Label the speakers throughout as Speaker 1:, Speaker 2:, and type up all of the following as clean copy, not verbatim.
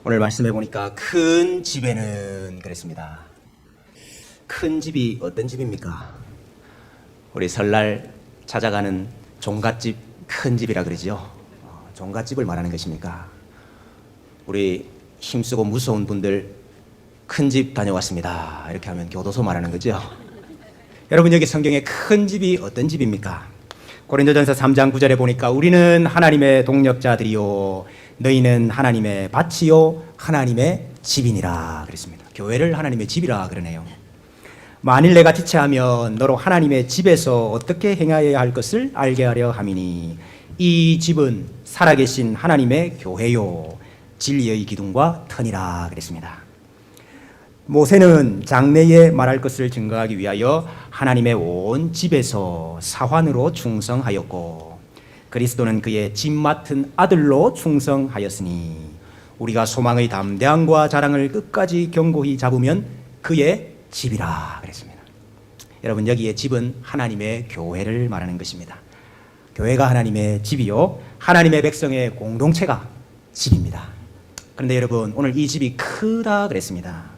Speaker 1: 오늘 말씀해 보니까 큰 집에는 그랬습니다. 큰 집이 어떤 집입니까? 우리 설날 찾아가는 종갓집 큰 집이라 그러죠. 종갓집을 말하는 것입니까? 우리 힘쓰고 무서운 분들 큰 집 다녀왔습니다. 이렇게 하면 교도소 말하는 거죠. 여러분, 여기 성경에 큰 집이 어떤 집입니까? 고린도전서 3장 9절에 보니까 우리는 하나님의 동역자들이요 너희는 하나님의 밭이요 하나님의 집이니라 그랬습니다. 교회를 하나님의 집이라 그러네요. 만일 내가 지체하면 너로 하나님의 집에서 어떻게 행하여야 할 것을 알게 하려 함이니 이 집은 살아계신 하나님의 교회요 진리의 기둥과 터니라 그랬습니다. 모세는 장래에 말할 것을 증거하기 위하여 하나님의 온 집에서 사환으로 충성하였고 그리스도는 그의 집 맡은 아들로 충성하였으니 우리가 소망의 담대함과 자랑을 끝까지 견고히 잡으면 그의 집이라 그랬습니다. 여러분, 여기에 집은 하나님의 교회를 말하는 것입니다. 교회가 하나님의 집이요 하나님의 백성의 공동체가 집입니다. 그런데 여러분, 오늘 이 집이 크다 그랬습니다.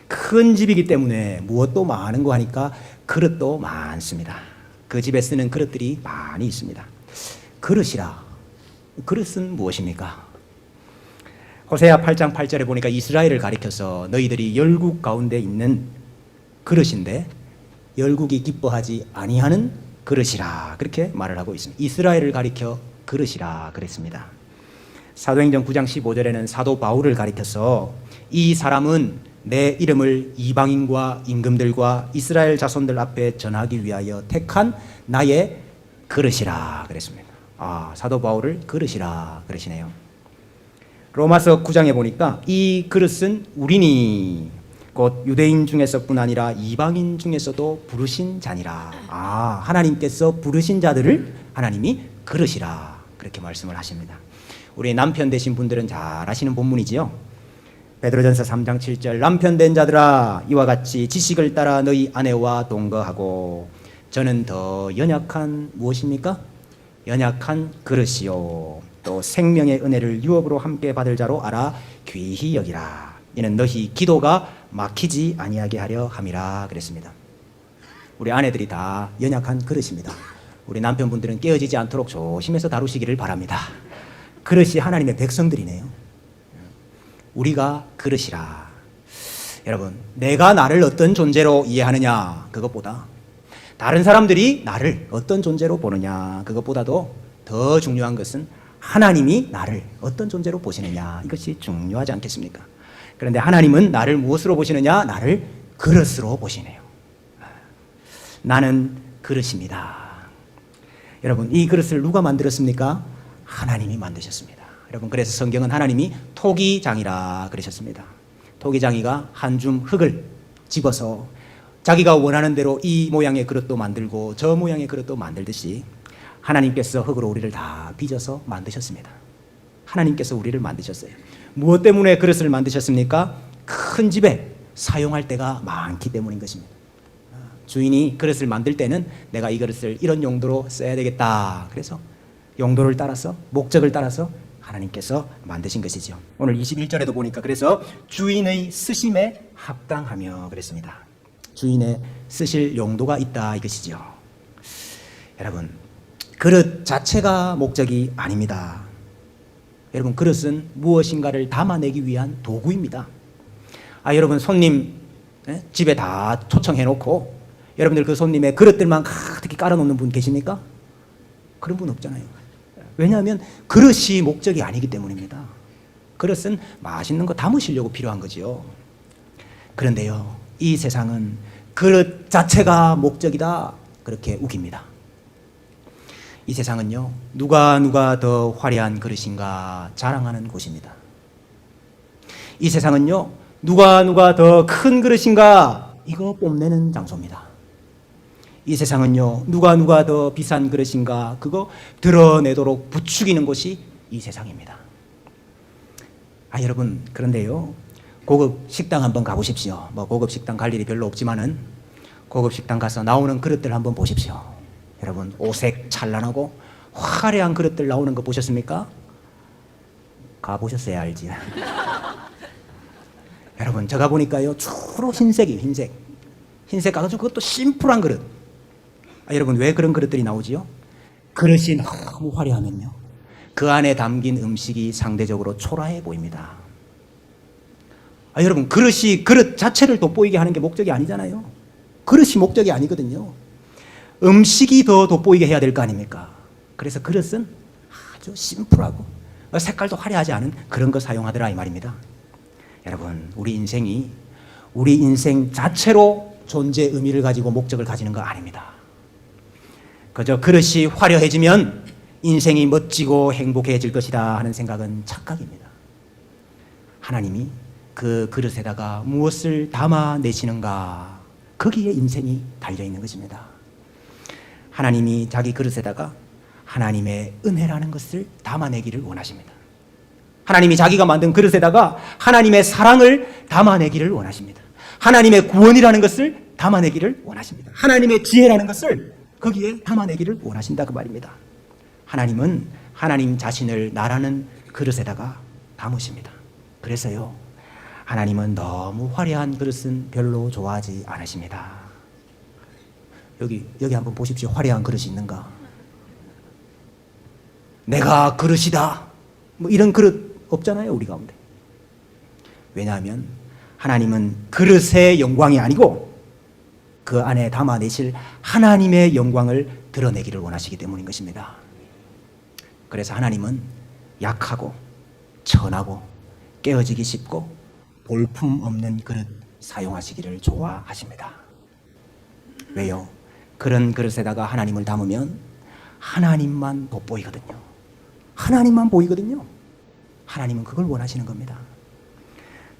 Speaker 1: 큰 집이기 때문에 무엇도 많은 거 하니까 그릇도 많습니다. 그 집에 쓰는 그릇들이 많이 있습니다. 그릇이라, 그릇은 무엇입니까? 호세아 8장 8절에 보니까 이스라엘을 가리켜서 너희들이 열국 가운데 있는 그릇인데 열국이 기뻐하지 아니하는 그릇이라 그렇게 말을 하고 있습니다. 이스라엘을 가리켜 그릇이라 그랬습니다. 사도행전 9장 15절에는 사도 바울을 가리켜서 이 사람은 내 이름을 이방인과 임금들과 이스라엘 자손들 앞에 전하기 위하여 택한 나의 그릇이라 그랬습니다. 사도 바울을 그릇이라 그러시네요. 로마서 9장에 보니까 이 그릇은 우리니 곧 유대인 중에서뿐 아니라 이방인 중에서도 부르신 자니라. 하나님께서 부르신 자들을 하나님이 그릇이라 그렇게 말씀을 하십니다. 우리 남편 되신 분들은 잘 아시는 본문이지요. 베드로전서 3장 7절 남편 된 자들아 이와 같이 지식을 따라 너희 아내와 동거하고 저는 더 연약한 무엇입니까? 연약한 그릇이요 또 생명의 은혜를 유업으로 함께 받을 자로 알아 귀히 여기라. 이는 너희 기도가 막히지 아니하게 하려 함이라 그랬습니다. 우리 아내들이 다 연약한 그릇입니다. 우리 남편분들은 깨어지지 않도록 조심해서 다루시기를 바랍니다. 그릇이 하나님의 백성들이네요. 우리가 그릇이라. 여러분, 내가 나를 어떤 존재로 이해하느냐 그것보다 다른 사람들이 나를 어떤 존재로 보느냐 그것보다도 더 중요한 것은 하나님이 나를 어떤 존재로 보시느냐 이것이 중요하지 않겠습니까? 그런데 하나님은 나를 무엇으로 보시느냐? 나를 그릇으로 보시네요. 나는 그릇입니다. 여러분, 이 그릇을 누가 만들었습니까? 하나님이 만드셨습니다. 여러분, 그래서 성경은 하나님이 토기장이라 그러셨습니다. 토기장이가 한 줌 흙을 집어서 자기가 원하는 대로 이 모양의 그릇도 만들고 저 모양의 그릇도 만들듯이 하나님께서 흙으로 우리를 다 빚어서 만드셨습니다. 하나님께서 우리를 만드셨어요. 무엇 때문에 그릇을 만드셨습니까? 큰 집에 사용할 때가 많기 때문인 것입니다. 주인이 그릇을 만들 때는 내가 이 그릇을 이런 용도로 써야 되겠다. 그래서 용도를 따라서 목적을 따라서 하나님께서 만드신 것이죠. 오늘 21절에도 보니까 그래서 주인의 쓰심에 합당하며 그랬습니다. 주인의 쓰실 용도가 있다 이것이죠. 여러분, 그릇 자체가 목적이 아닙니다. 여러분, 그릇은 무엇인가를 담아내기 위한 도구입니다. 여러분, 손님 집에 다 초청해 놓고 여러분들 그 손님의 그릇들만 가득히 깔아놓는 분 계십니까? 그런 분 없잖아요. 왜냐하면 그릇이 목적이 아니기 때문입니다. 그릇은 맛있는 거 담으시려고 필요한 거지요. 그런데요, 이 세상은 그릇 자체가 목적이다 그렇게 우깁니다. 이 세상은요, 누가 더 화려한 그릇인가 자랑하는 곳입니다. 이 세상은요, 누가 더 큰 그릇인가 이거 뽐내는 장소입니다. 이 세상은요, 누가 더 비싼 그릇인가 그거 드러내도록 부추기는 곳이 이 세상입니다. 여러분, 그런데요, 고급 식당 한번 가보십시오. 고급 식당 갈 일이 별로 없지만은 고급 식당 가서 나오는 그릇들 한번 보십시오. 여러분, 오색 찬란하고 화려한 그릇들 나오는 거 보셨습니까? 가보셨어야 알지. 여러분, 제가 보니까요, 주로 흰색이에요, 흰색. 흰색 가가지고 그것도 심플한 그릇. 여러분, 왜 그런 그릇들이 나오지요? 그릇이 너무 화려하면요, 그 안에 담긴 음식이 상대적으로 초라해 보입니다. 여러분, 그릇이 그릇 자체를 돋보이게 하는 게 목적이 아니잖아요. 그릇이 목적이 아니거든요. 음식이 더 돋보이게 해야 될 거 아닙니까? 그래서 그릇은 아주 심플하고 색깔도 화려하지 않은 그런 거 사용하더라 이 말입니다. 여러분, 우리 인생이 우리 인생 자체로 존재 의미를 가지고 목적을 가지는 거 아닙니다. 그저 그릇이 화려해지면 인생이 멋지고 행복해질 것이다 하는 생각은 착각입니다. 하나님이 그 그릇에다가 무엇을 담아내시는가, 거기에 인생이 달려있는 것입니다. 하나님이 자기 그릇에다가 하나님의 은혜라는 것을 담아내기를 원하십니다. 하나님이 자기가 만든 그릇에다가 하나님의 사랑을 담아내기를 원하십니다. 하나님의 구원이라는 것을 담아내기를 원하십니다. 하나님의 지혜라는 것을 거기에 담아내기를 원하신다 그 말입니다. 하나님은 하나님 자신을 나라는 그릇에다가 담으십니다. 그래서요, 하나님은 너무 화려한 그릇은 별로 좋아하지 않으십니다. 여기 한번 보십시오. 화려한 그릇이 있는가? 내가 그릇이다, 뭐 이런 그릇 없잖아요, 우리 가운데. 왜냐하면 하나님은 그릇의 영광이 아니고 그 안에 담아내실 하나님의 영광을 드러내기를 원하시기 때문인 것입니다. 그래서 하나님은 약하고 천하고 깨어지기 쉽고 볼품 없는 그릇 사용하시기를 좋아하십니다. 왜요? 그런 그릇에다가 하나님을 담으면 하나님만 돋보이거든요. 하나님만 보이거든요. 하나님은 그걸 원하시는 겁니다.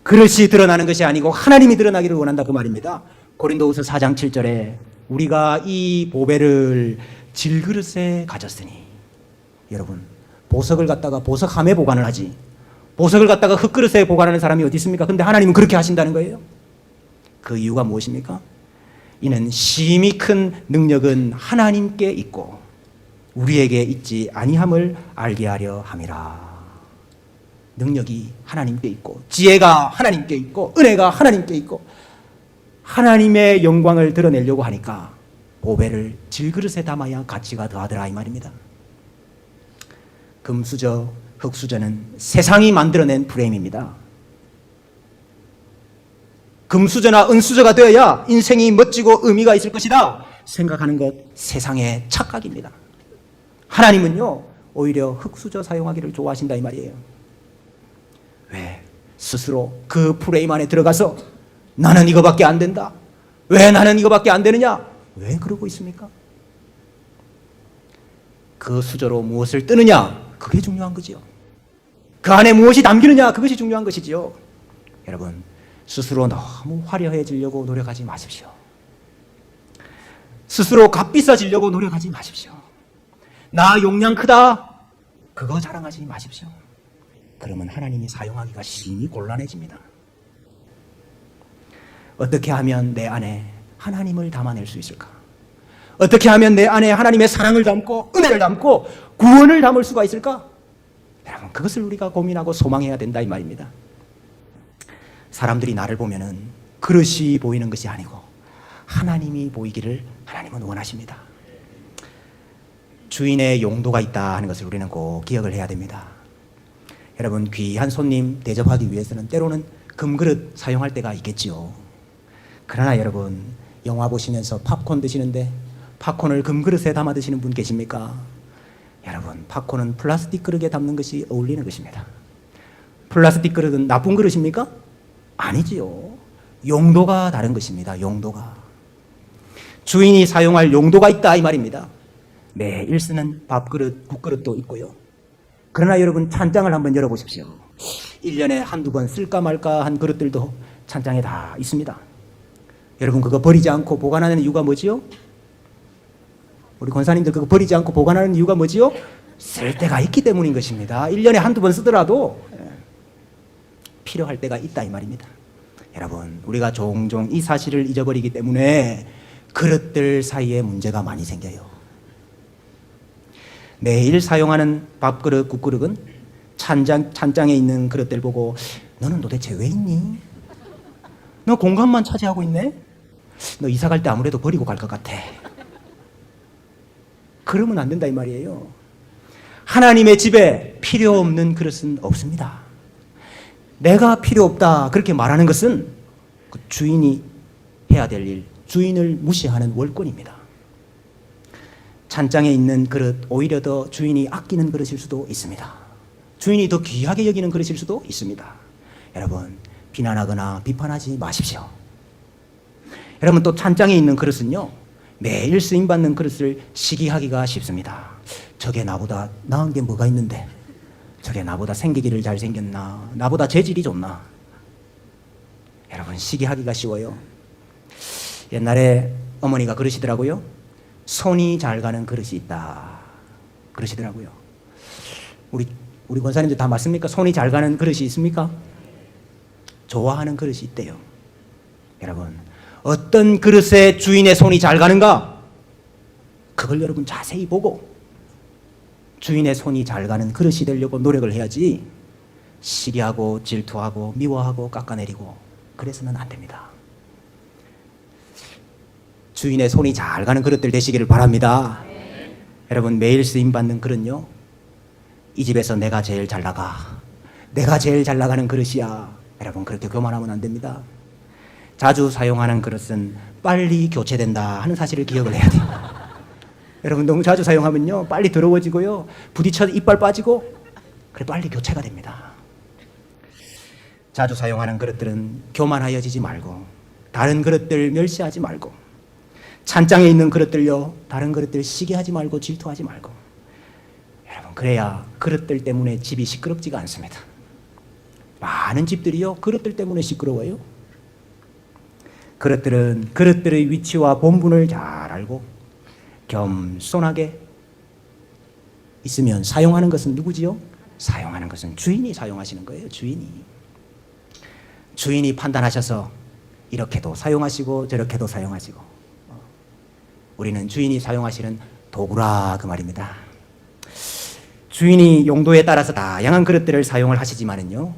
Speaker 1: 그릇이 드러나는 것이 아니고 하나님이 드러나기를 원한다 그 말입니다. 고린도후서 4장 7절에 우리가 이 보배를 질그릇에 가졌으니, 여러분, 보석을 갖다가 보석함에 보관을 하지, 보석을 갖다가 흙그릇에 보관하는 사람이 어디 있습니까? 근데 하나님은 그렇게 하신다는 거예요. 그 이유가 무엇입니까? 이는 심히 큰 능력은 하나님께 있고 우리에게 있지 아니함을 알게 하려 함이라. 능력이 하나님께 있고 지혜가 하나님께 있고 은혜가 하나님께 있고 하나님의 영광을 드러내려고 하니까 보배를 질그릇에 담아야 가치가 더하더라 이 말입니다. 금수저, 흙수저는 세상이 만들어낸 프레임입니다. 금수저나 은수저가 되어야 인생이 멋지고 의미가 있을 것이다 생각하는 것 세상의 착각입니다. 하나님은요, 오히려 흙수저 사용하기를 좋아하신다 이 말이에요. 왜? 스스로 그 프레임 안에 들어가서 나는 이거밖에 안 된다, 왜 나는 이거밖에 안 되느냐, 왜 그러고 있습니까? 그 수저로 무엇을 뜨느냐, 그게 중요한 거지요. 그 안에 무엇이 담기느냐, 그것이 중요한 것이지요. 여러분, 스스로 너무 화려해지려고 노력하지 마십시오. 스스로 값비싸지려고 노력하지 마십시오. 나 용량 크다, 그거 자랑하지 마십시오. 그러면 하나님이 사용하기가 심히 곤란해집니다. 어떻게 하면 내 안에 하나님을 담아낼 수 있을까? 어떻게 하면 내 안에 하나님의 사랑을 담고 은혜를 담고 구원을 담을 수가 있을까? 여러분, 그것을 우리가 고민하고 소망해야 된다 이 말입니다. 사람들이 나를 보면은 그릇이 보이는 것이 아니고 하나님이 보이기를 하나님은 원하십니다. 주인의 용도가 있다 하는 것을 우리는 꼭 기억을 해야 됩니다. 여러분, 귀한 손님 대접하기 위해서는 때로는 금그릇 사용할 때가 있겠지요. 그러나 여러분, 영화 보시면서 팝콘 드시는데 팝콘을 금그릇에 담아 드시는 분 계십니까? 여러분, 팝콘은 플라스틱 그릇에 담는 것이 어울리는 것입니다. 플라스틱 그릇은 나쁜 그릇입니까? 아니지요. 용도가 다른 것입니다. 용도가. 주인이 사용할 용도가 있다 이 말입니다. 매일 쓰는 밥그릇, 국그릇도 있고요. 그러나 여러분, 찬장을 한번 열어보십시오. 1년에 한두 번 쓸까 말까 한 그릇들도 찬장에 다 있습니다. 여러분, 그거 버리지 않고 보관하는 이유가 뭐지요? 우리 권사님들 그거 버리지 않고 보관하는 이유가 뭐지요? 쓸 때가 있기 때문인 것입니다. 1년에 한두 번 쓰더라도 필요할 때가 있다 이 말입니다. 여러분, 우리가 종종 이 사실을 잊어버리기 때문에 그릇들 사이에 문제가 많이 생겨요. 매일 사용하는 밥그릇, 국그릇은 찬장에 있는 그릇들 보고 너는 도대체 왜 있니? 너 공간만 차지하고 있네? 너 이사 갈 때 아무래도 버리고 갈 것 같아. 그러면 안 된다 이 말이에요. 하나님의 집에 필요 없는 그릇은 없습니다. 내가 필요 없다 그렇게 말하는 것은 그 주인이 해야 될 일, 주인을 무시하는 월권입니다. 찬장에 있는 그릇 오히려 더 주인이 아끼는 그릇일 수도 있습니다. 주인이 더 귀하게 여기는 그릇일 수도 있습니다. 여러분 비난하거나 비판하지 마십시오. 여러분 또 찬장에 있는 그릇은요 매일 쓰임받는 그릇을 시기하기가 쉽습니다. 저게 나보다 나은 게 뭐가 있는데, 저게 나보다 생기기를 잘생겼나, 나보다 재질이 좋나. 여러분 시기하기가 쉬워요. 옛날에 어머니가 그러시더라고요. 손이 잘 가는 그릇이 있다 그러시더라고요. 우리 권사님들 다 맞습니까? 손이 잘 가는 그릇이 있습니까? 좋아하는 그릇이 있대요. 여러분 어떤 그릇에 주인의 손이 잘 가는가? 그걸 여러분 자세히 보고 주인의 손이 잘 가는 그릇이 되려고 노력을 해야지 시기하고 질투하고 미워하고 깎아내리고 그래서는 안 됩니다. 주인의 손이 잘 가는 그릇들 되시기를 바랍니다. 여러분 매일 쓰임받는 그릇요 이 집에서 내가 제일 잘 나가, 내가 제일 잘 나가는 그릇이야. 여러분 그렇게 교만하면 안 됩니다. 자주 사용하는 그릇은 빨리 교체된다 하는 사실을 기억을 해야 돼요. 여러분 너무 자주 사용하면요 빨리 더러워지고요 부딪혀 이빨 빠지고 그래 빨리 교체가 됩니다. 자주 사용하는 그릇들은 교만하여지지 말고 다른 그릇들 멸시하지 말고 찬장에 있는 그릇들요 다른 그릇들 시기하지 말고 질투하지 말고 여러분 그래야 그릇들 때문에 집이 시끄럽지가 않습니다. 많은 집들이요 그릇들 때문에 시끄러워요. 그릇들은 그릇들의 위치와 본분을 잘 알고 겸손하게 있으면 사용하는 것은 누구지요? 사용하는 것은 주인이 사용하시는 거예요. 주인이 판단하셔서 이렇게도 사용하시고 저렇게도 사용하시고 우리는 주인이 사용하시는 도구라 그 말입니다. 주인이 용도에 따라서 다양한 그릇들을 사용을 하시지만은요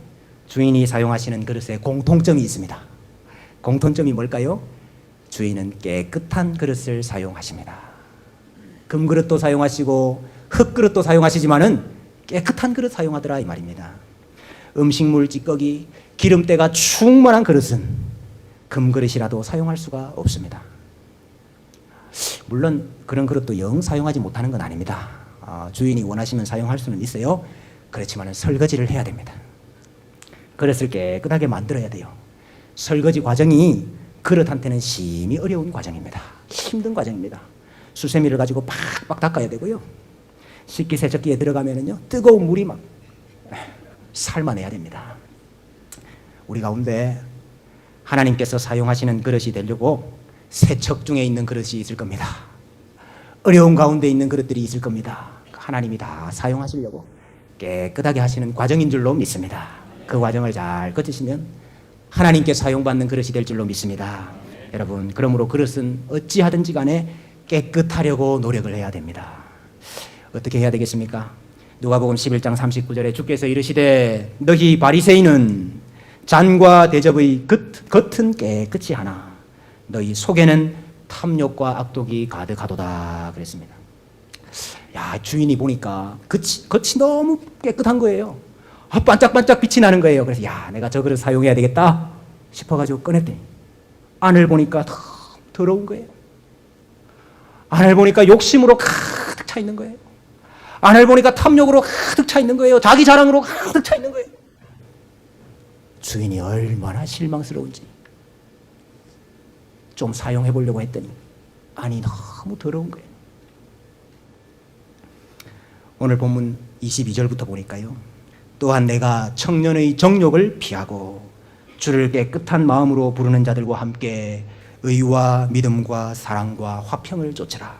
Speaker 1: 주인이 사용하시는 그릇에 공통점이 있습니다. 공통점이 뭘까요? 주인은 깨끗한 그릇을 사용하십니다. 금그릇도 사용하시고 흙그릇도 사용하시지만은 깨끗한 그릇 사용하더라 이 말입니다. 음식물 찌꺼기 기름때가 충만한 그릇은 금그릇이라도 사용할 수가 없습니다. 물론 그런 그릇도 영 사용하지 못하는 건 아닙니다. 주인이 원하시면 사용할 수는 있어요. 그렇지만 설거지를 해야 됩니다. 그릇을 깨끗하게 만들어야 돼요. 설거지 과정이 그릇한테는 심히 어려운 과정입니다. 힘든 과정입니다. 수세미를 가지고 팍팍 닦아야 되고요. 식기세척기에 들어가면은요 뜨거운 물이 막 삶아내야 됩니다. 우리 가운데 하나님께서 사용하시는 그릇이 되려고 세척 중에 있는 그릇이 있을 겁니다. 어려운 가운데 있는 그릇들이 있을 겁니다. 하나님이 다 사용하시려고 깨끗하게 하시는 과정인 줄로 믿습니다. 그 과정을 잘 거치시면 하나님께 사용받는 그릇이 될 줄로 믿습니다. 여러분 그러므로 그릇은 어찌하든지 간에 깨끗하려고 노력을 해야 됩니다. 어떻게 해야 되겠습니까? 누가복음 11장 39절에 주께서 이르시되 너희 바리새인은 잔과 대접의 겉은 깨끗이 하나 너희 속에는 탐욕과 악독이 가득하도다 그랬습니다. 야 주인이 보니까 겉이 너무 깨끗한 거예요. 반짝반짝 빛이 나는 거예요. 그래서 야 내가 저 그릇 사용해야 되겠다 싶어가지고 꺼냈더니 안을 보니까 더러운 거예요. 안을 보니까 욕심으로 가득 차 있는 거예요. 안을 보니까 탐욕으로 가득 차 있는 거예요. 자기 자랑으로 가득 차 있는 거예요. 주인이 얼마나 실망스러운지 좀 사용해 보려고 했더니 안이 너무 더러운 거예요. 오늘 본문 22절부터 보니까요. 또한 내가 청년의 정욕을 피하고 주를 깨끗한 마음으로 부르는 자들과 함께 의와 믿음과 사랑과 화평을 쫓으라.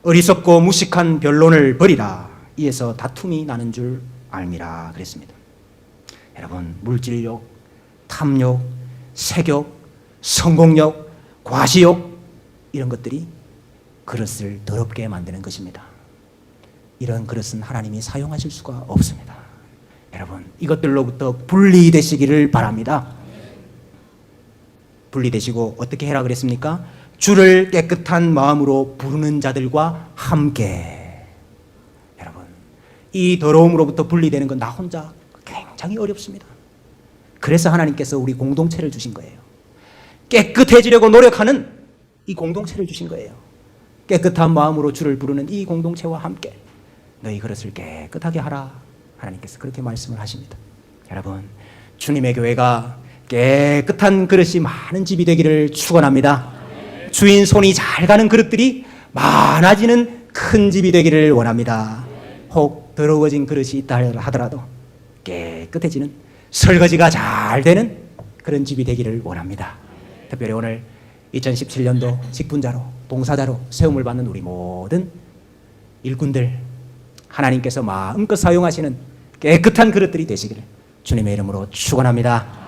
Speaker 1: 어리석고 무식한 변론을 버리라. 이에서 다툼이 나는 줄 알미라 그랬습니다. 여러분 물질욕, 탐욕, 색욕, 성공욕, 과시욕 이런 것들이 그릇을 더럽게 만드는 것입니다. 이런 그릇은 하나님이 사용하실 수가 없습니다. 여러분, 이것들로부터 분리되시기를 바랍니다. 분리되시고 어떻게 해라 그랬습니까? 주를 깨끗한 마음으로 부르는 자들과 함께. 여러분, 이 더러움으로부터 분리되는 건 나 혼자 굉장히 어렵습니다. 그래서 하나님께서 우리 공동체를 주신 거예요. 깨끗해지려고 노력하는 이 공동체를 주신 거예요. 깨끗한 마음으로 주를 부르는 이 공동체와 함께 너희 그릇을 깨끗하게 하라. 하나님께서 그렇게 말씀을 하십니다. 여러분, 주님의 교회가 깨끗한 그릇이 많은 집이 되기를 축원합니다. 주인 손이 잘 가는 그릇들이 많아지는 큰 집이 되기를 원합니다. 혹 더러워진 그릇이 있다 하더라도 깨끗해지는, 설거지가 잘 되는 그런 집이 되기를 원합니다. 특별히 오늘 2017년도 직분자로, 봉사자로 세움을 받는 우리 모든 일꾼들, 하나님께서 마음껏 사용하시는 깨끗한 그릇들이 되시기를 주님의 이름으로 축원합니다.